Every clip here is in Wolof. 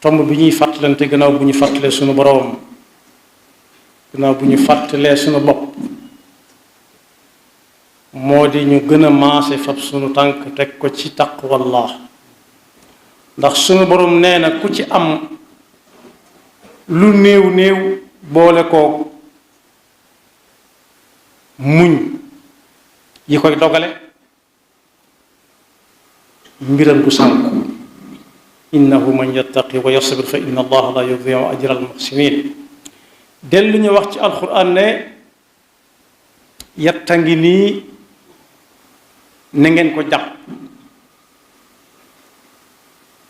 tomb bi ñuy fàttalante gannaaw bu ñu fàttalee sunu boroom gannaaw bu ñu fàttalee sunu bopp moo di ñu gën a maase fab sunu tànk teg ko ci taqwallah ndax sunu boroom nee na ku ci am lu néew néew boole koo muñ yi koy dogale mbiram du sànku innahu man yattaqi wa yasbir fa inna allaha la yudiu ajra almuhsinin dellu ñu wax ci alquran ne yetta ngi nii na ngeen ko jàpp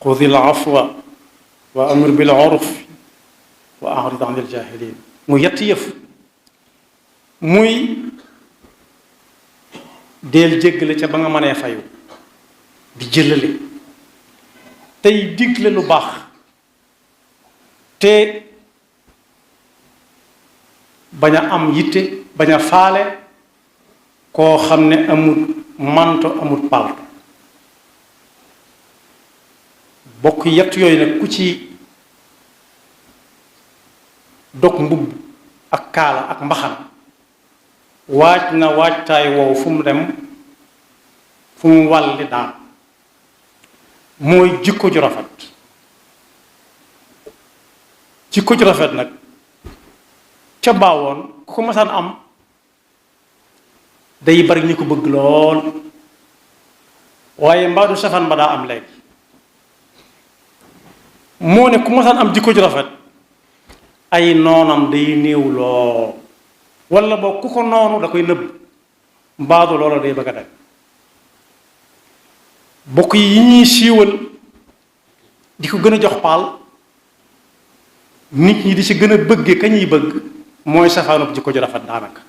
xudi al afwa wa amur bil urf wa a'rid anil jahilin mu yetti yëf muy deel jéggale ca ba nga mënee fayu di jëlale tey digle lu baax te bañ a am yitte bañ a faale koo xam ne amul manto amul palto bokk yett yooyu nag ku ci dog mbubb ak kaala ak mbaxan waaj na waajtaay wow fu mu dem fu mu wàlli daan mooy jikko ju rafet jikko ju rafet nag ca baawoon ku ko masaan am day bari ñu ko bëgg lool waaye mbaadu safaan ba daa am léegi moo ne ku masaan am jikko ju rafet ay noonam day néew lool walla boog ku ko noonu da koy nëbb mbaadu loola day bëgg a dem bokk yi ñuy siiwal di ko gën a jox paal nit ñi di ci gën a bëgge ka ñuy bëgg mooy safaanub jikko ju rafet daanaka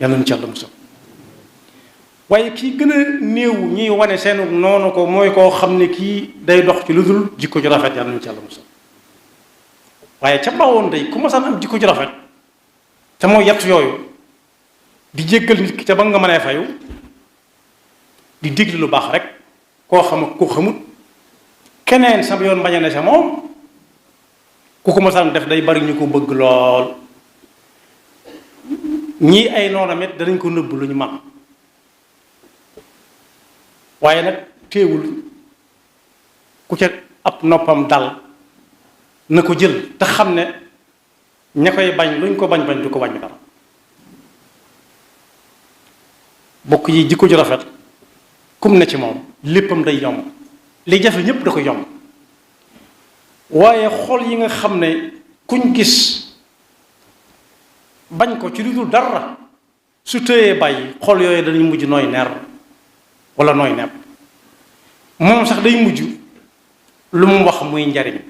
yàlla na ci Yàlla musal waaye kii gën a néew ñuy wane seenu noonu ko mooy koo xam ne kii day dox ci lu dul jikko ju rafet yàlla na ci Yàlla musal waaye ca bawoon day ku masaan am jikko ju rafet te mooy yett yooyu di jéggal nit ki ca ba nga mënee fayu di digle lu baax rek koo xam ak ku xamut keneen sama yoon bañ a ne sa moom ku ko masaan def day bari ñu ko bëgg lool ñii ay noonam it danañ ko nëbb lu ñu man waaye nag téewul ku ca ab noppam dal na ko jël te xam ne ña koy bañ luñ ko bañ bañ du ko wàññi dara bokk yi jikko ju rafet kum ne ci moom léppam day yomb li jafe ñépp da ko yomb waaye xol yi nga xam ne kuñ gis bañ ko ci lu dul dara su tëyee bàyyi xol yooyu dañuy mujj nooy ner wala nooy nepp moom sax day mujj lu mu wax muy njariñ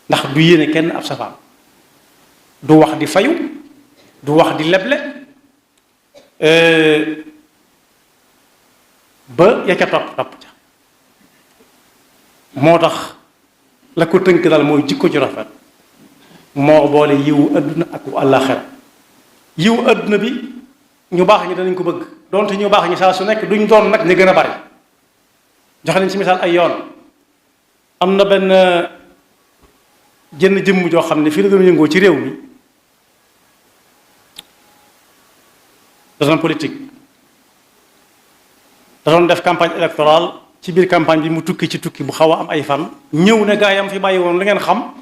ndax du yéene kenn ab safaan du wax di fayu du wax di leble ba ya ca topp ca moo tax la ko tënk daal mooy jikko ju rafet moo boole yiwu adduna ak àllaaxira yiwu adduna bi ñu baax ñi danañ ko bëgg donte ñu baax ñi saa su nekk duñ doon nag ñu gën a bari joxe nañ ci misaal ay yoon am na benn jënn jëmm joo xam ne fii la doon yëngoo ci réew mi da doon politique da doon def campagne électorale ci biir campagne bi mu tukki ci tukki bu xaw a am ay fan ñëw ne gaa yam fi bàyyi woon li ngeen xam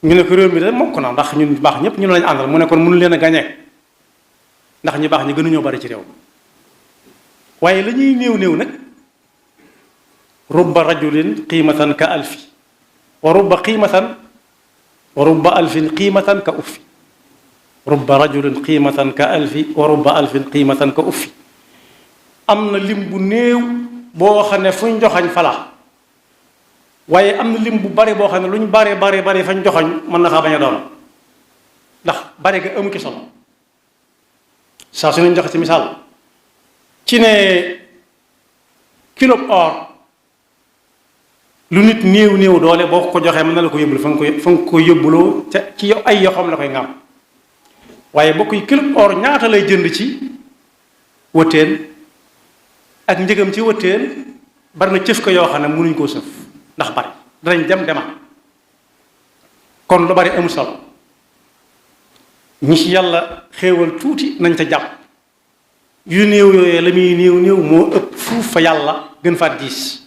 ñu ne ko réew mi de mokk na ndax ñun baax ñépp ñu lañu àndal mu ne kon mënu leen a gañe ndax ñi baax ñi gënuñoo bari ci réew mi waaye la ñuy néew néew nag rubba rajulin qiimatan ka alfi wa rubba alfin qiimatan ka uffi rubba rajulin qiimatan ka alfi wa rubba alfin qiimatan ka uffi am na lim bu néew boo xam ne fuñ joxañ fala waaye am na lim bu bari boo xam ne luñ bari fañ joxañ mën na xaa bañ a doon ndax bari ga amu ci solo saa su ñu joxe ci misaal ci ne kilo or lu nit néew doole boo ko joxee mën na la ko yóbbul fa nga ko yóbbuloo ca ci yow ay yoxam la koy ngam waaye bokk yi kilo or ñaata lay jënd ci wëttéen ak njëgam ci wëttéen bari na cëf ko yoo xam ne mënuñ koo sëf ndax bari danañ dem demaat kon lu bari amul solo ñi ci yàlla xéewal tuuti nañ ca jàpp yu néew yooyee la muy néew néew moo ëpp fuuf fa yàlla gën faa diis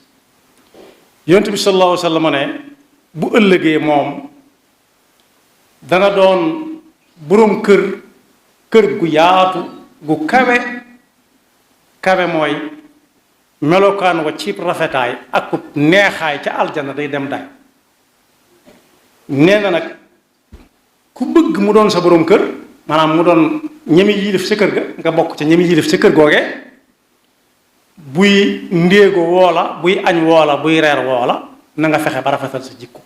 yonent bi sallallahu alayhi wa sallam ne bu ëllëgee moom dana doon boroom kër gu yaatu gu kawe kawe mooy melokaan wa ci rafetaay ak neexaay ca aljana day dem daay nee na nag ku bëgg mu doon sa boroom kër maanaam mu doon ñemi yilif sa kër ga nga bokk ca ñemi yilif sa kër googee buy ndéego woola buy añ woola buy reer woola na nga fexe ba rafetal sa jikko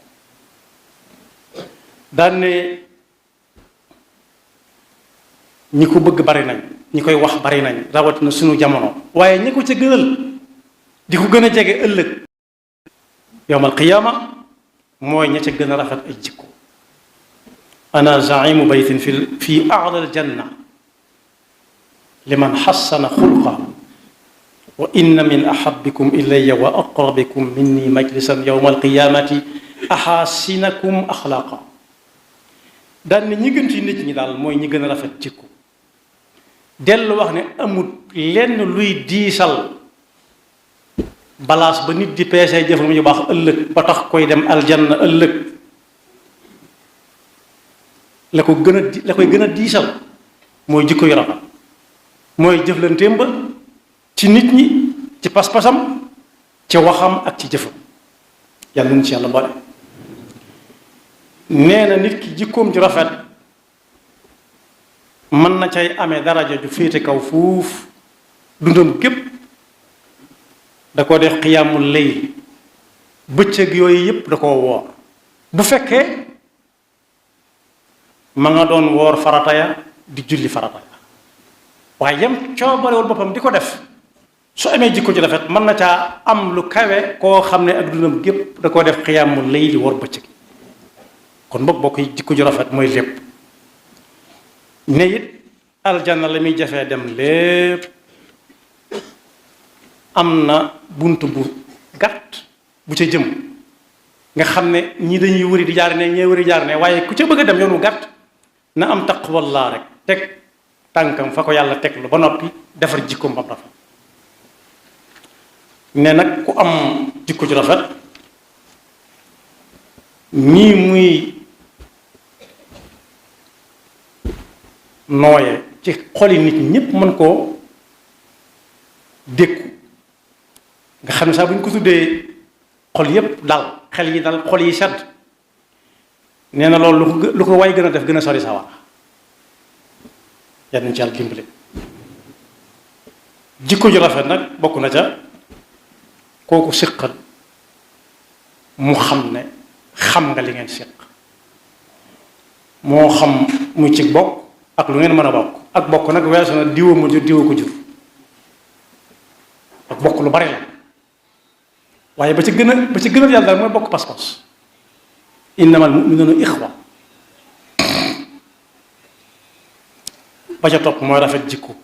daan ne ñi ko bëgg bari nañ ñi koy wax bari nañ rawatina suñu jamono waaye ñi ko ca gënal di ko gën a jege ëllëg yowmal qiyaama mooy ña ca gën a rafet ay jikko ana zaimu baytin fi a'la aljanna liman xassana xulqa wa inna min ahabbikum ilayya wa aqrabikum minni majlisan yowma alqiyamati axaasinakum axlaaqa daan ne ñi gën ci nit ñi daal mooy ñi gën a rafet jikko dellu wax ne amul lenn luy diisal balaas ba nit di peesee jëfam yu baax ëllëg ba tax koy dem aljanna ëllëg la koy gën a diisal mooy jikko yu rafet mooy jëflanteem ba ci nit ñi ci pas-pasam ci waxam ak ci jëfam yàlla nañ ci yàlla boole nee na nit ki jikkoom ju rafet mën na cay amee daraja ju féete kaw fuuf dundam gépp da ko def xiyaamul layl bëccëg yooyu yépp da koo woor bu fekkee ma nga doon woor farata ya di julli farata ya waaye yam coobarewul boppam di ko def su amee jikko ju rafet mën na caa am lu kawe koo xam ne ak dundam gépp da koo def xiyaamul layl di woor bëccëg kon bokk yi jikko ju rafet mooy lépp ne it aljanna la muy jafee dem lépp am na bunt bu gàtt bu ca jëm nga xam ne ñii dañuy wëri di jaar ne ñee wëri jaar ne waaye ku ca bëgg a dem yoonu gàtt na am taqwallaa rek teg tànkam fa ko yàlla teg lu ba noppi defar jikkoom bam rafet ne nag ku am jikko ju rafet nii muy nooye ci xoli nit ñépp mën koo dékku nga xam ne sax bu ñu ko tuddee xol yépp dal xel yi dal xol yi sedd nee na loolu lu ko way gën a def gën a sori sawar yal nañ ci yàlla dimbali jikko ju rafet nag bokk na ca kooku siqal mu xam ne xam nga li ngeen siq moo xam mu ci bokk ak lu ngeen mën a bokk ak bokk nag weesu na diwa ma jur diwa ko jur ak bokk lu bari la waaye ba ci gënal yàlla daal mooy bokk pas-pas innamal mu'minuuna ixwa ba ca topp mooy rafet jikko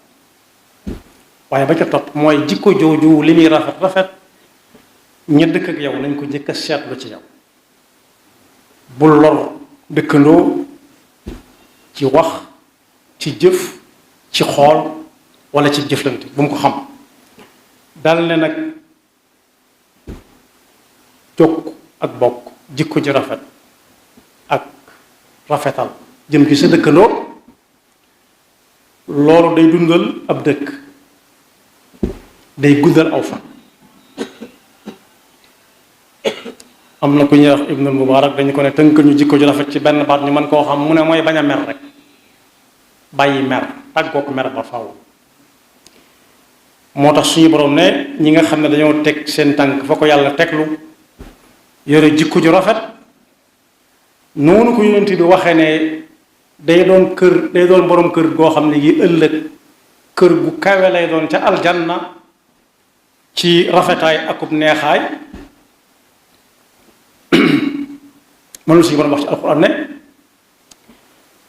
waaye ba ca topp mooy jikko jooju li muy rafet ña dëkk ak yow nañ ko njëkk a seetlu ci yow bul lor dëkkandoo ci wax ci jëf ci xool wala ci jëflante bu mu ko xam dal ne nag jokk ak bokk jikko ji rafet ak rafetal jëm ci sa dëkkandoo loolu day dundal ab dëkk day guddal aw fan am na ku ñuy wax Ibnul Mubaarak dañu ko ne tënk ñu jikko ju rafet ci benn baat ñu mën koo xam mu ne mooy bañ a mer rek bàyyi mer tàggook mer ba faw moo tax suñu borom ne ñi nga xam ne dañoo teg seen tànk fa ko yàlla teglu yore jikko ju rafet noonu ko yonent bi waxee ne day doon borom kër goo xam ne yi ëllëg kër gu kawe lay doon ca aljanna ci rafetaay akub neexaay mënul suñu borom wax ci alquran ne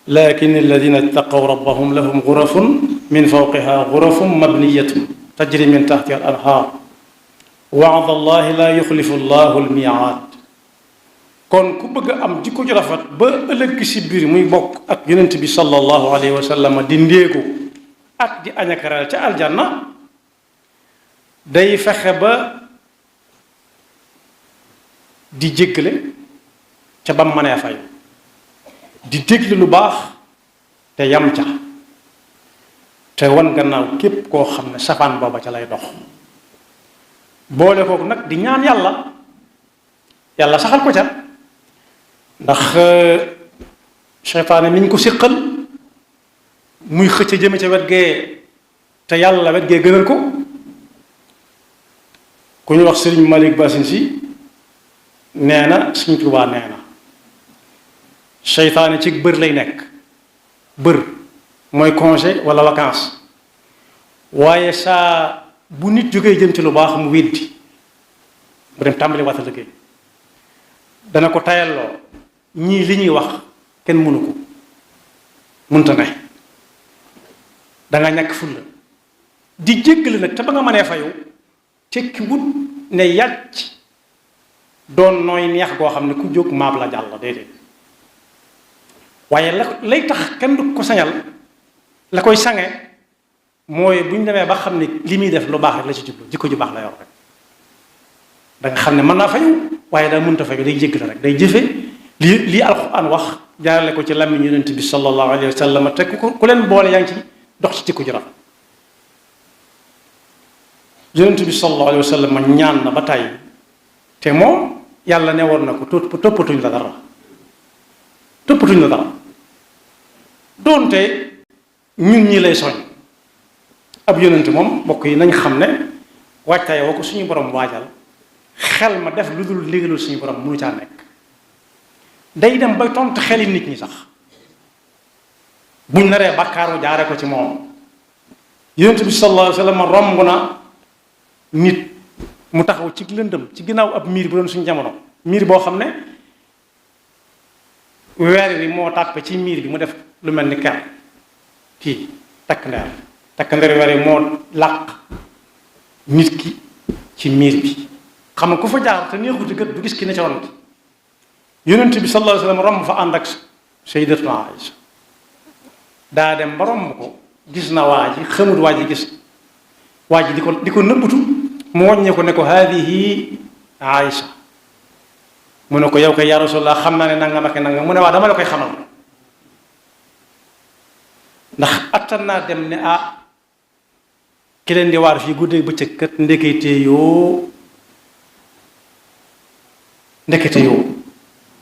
lakin alladina ittaqaw rabbahum lahum gurafun min fawqiha gurafun mabniyatun tajri min tahtiha al anhar wa'da allahi la yuxlifu allahu almi'ad kon ku bëgg am jikko ju rafet ba ëllëg si biir muy bokk ak yonent bi sallallahu alayhi wa sallam di ndéegu ak di añakaral ca aljanna day fexe ba di jéggale ca bam mënee fay di dégle lu baax te yam ca te wan gannaaw képp koo xam ne safaan booba ca lay dox boole kooku nag di ñaan yàlla saxal ko ca ndax seytaane mi ñu ko siqal muy xëcc jëme ca wet gee te yàlla wet gee gënal ko ku ñu wax Sëriñ Malick Basin si nee na Sëriñ Tuubaa nee na seytaane ci bër lay nekk bër mooy congé wala vacances waaye saa bu nit jógee jëm ci lu baax mu weddi mu dem tàmbali waata liggéey dana ko tayalloo ñii li ñuy wax kenn mënu ko mënta ne danga ñàkk fulla di jéggale nag te ba nga mënee fayu tekki wut ne yàcc doon nooy neex goo xam ne ku jóg maab la jàll déedéet waaye lay tax kenn du ko sañal la koy sange mooy bu ñu demee ba xam ne li muy def lu baax rek la ci jublu jikko ju baax la yor rek da nga xam ne mën naa fayu waaye daa mënta fayu day jéggale rek day jëfe lii alxuraan wax jaarale ko ci làmmiñ yonent bi sallallahu alayhi wa sallam te ku leen boole yaa ngi ci dox ci jikko ju rafet yonent bi sallallahu alayhi wa sallam ñaan na ba tàyyi te moom yàlla ne woon na ko toppatuñ la dara doonte ñun ñi lay soñ ab yonent moom mbokk yi nañ xam ne waajtaay woo ko suñu borom waajal xel ma def lu dul légalul suñu borom mënu caa nekk day dem bay tontu xeli nit ñi sax buñ naree bakkaaru jaare ko ci moom yonent bi sallallahu alayhi wa sallam romb na nit mu taxaw ci lëndëm ci ginnaaw ab miir bu doon suñu jamono miir boo xam ne weer wi moo tàppe ci miir bi mu def lu mel ni ker kii takk ndeer weer wi moo làq nit ki ci miir bi xam nga ku fa jaar te neexuti gët du gis ki ne ca ron yonent bi sallallahu alayhi wa sallam romb fa ànd ak sayyidatuna Aïcha daa dem ba romb ko gis na waa ji xamut waa ji gis waa ji di ko nëbbutu mu wàññee ko ne ko haadihi Aïcha mu ne ko yow kay yaa Rasulullah xam naa ne nangam ak nangam mu ne waa dama la koy xamal ndax attan naa dem ne ki leen di waar fii guddee bëccëg kat ndekete yoo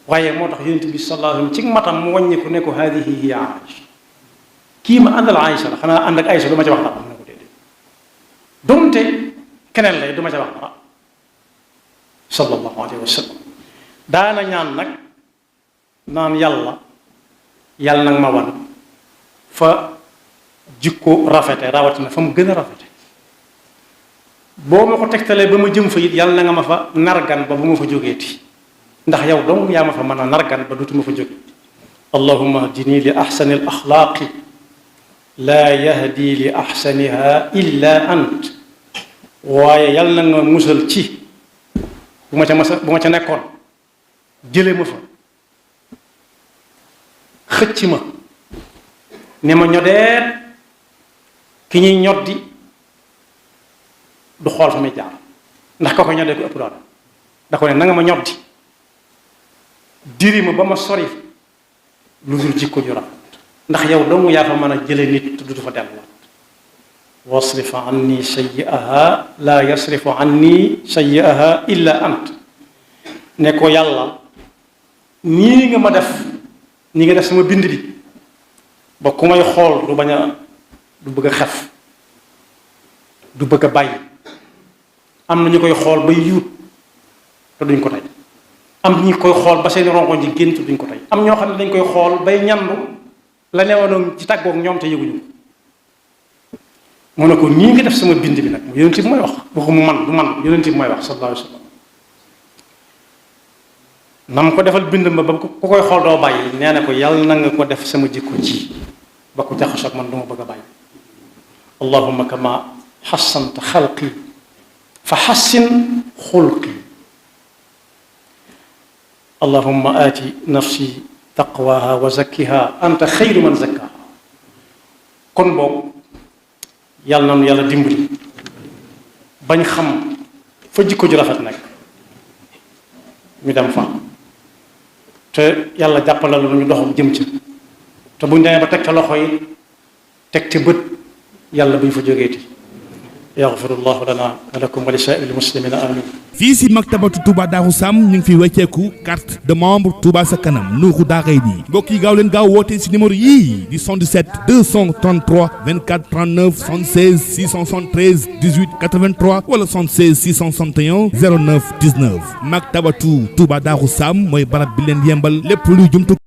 waaye moo tax yonent bi sallallahu alayhi wa sallam ci matam mu wàññi ko ne ko haadihi hiya Aïcha kii ma àndal Aïcha la xanaa ànd ak Aïcha du ma ci wax dara mu ne ko déedéet donte keneen lay du ma ci wax dara sallallahu alayhi wa sallam daana ñaan nag naan yàlla nag ma wan fa jikko rafete rawatina fa mu gën a rafete boo ma ko tegtalee ba ma jëm fa it yàlla na nga ma fa nargan ba bu ma fa jógeeti ndax yow dong yaa ma fa mën a nargan ba dutuma fa jóge allahumma hdini li ahsani al axlaaqi laa yahdi li ahsaniha illa ant waaye yàlla na nga musal ci bu ma ca nekkoon jële ma fa xëcc ma ne ma ñodeet ki ñuy ñoddi du xool fa muy jaar ndax ko ñoddee ko ëpp doon da ko ne na nga ma ñoddi diri ma ba ma sori lu dul jikko ju rafet ndax yow dong yaa fa mën a jële nit te du fa delluwaat wasrif anni sayyi'aha la yasrifu anni sayyi'aha illa ant ne ko yàlla nii nga ma def nii nga def sama bind bi ba ku may xool du bëgg a xef du bëgg a bàyyi am na ñu koy xool bay yuut te duñ ko tey am ñi koy xool ba seen rongoñ ji génn te duñ ko tey am ñoo xam ne dañ koy xool bay ñandu la newoon ci tàggoog ñoom te yëguñu mu ne ko nii nga def sama bind bi nag yonent bi mooy wax waxu mu man du man yonent bi mooy wax sallallahu alayhi wa sallam nam ko defal bind ma ba ku koy xool doo bàyyi nee na ko yàlla na nga ko def sama jikko ji ba ku jaxasoo ak man du ma bëgg a bàyyi allahumma kama xassanta xalqi fa xassin xulqi allahumma aati nafsi taqwaha wa zakkiha anta xayru man zakkaha. kon boog yàlla na nu yàlla dimbali bañ xam fa jikko ju rafet nag ñu dem fa te yàlla jàppale la ñu doxam jëm ci te buñ demee ba teg ca loxo yi teg ci bët yàlla buñ fa jógeeti. yaxfirullahu lana wa lakum wa li saa'iril muslimina amin. fii si maktabatu Touba Darou Sam ñu ngi fi wecceeku carte de membre Touba sa kanam Nuuru Daarayni mbokk yi gaaw leen gaaw woote si numéro yii di 77 233 24 39 76 673 18 83 wala 76 661 09 19 maktabatu Touba Darou Sam mooy barab bi leen yembal lépp luy jumtu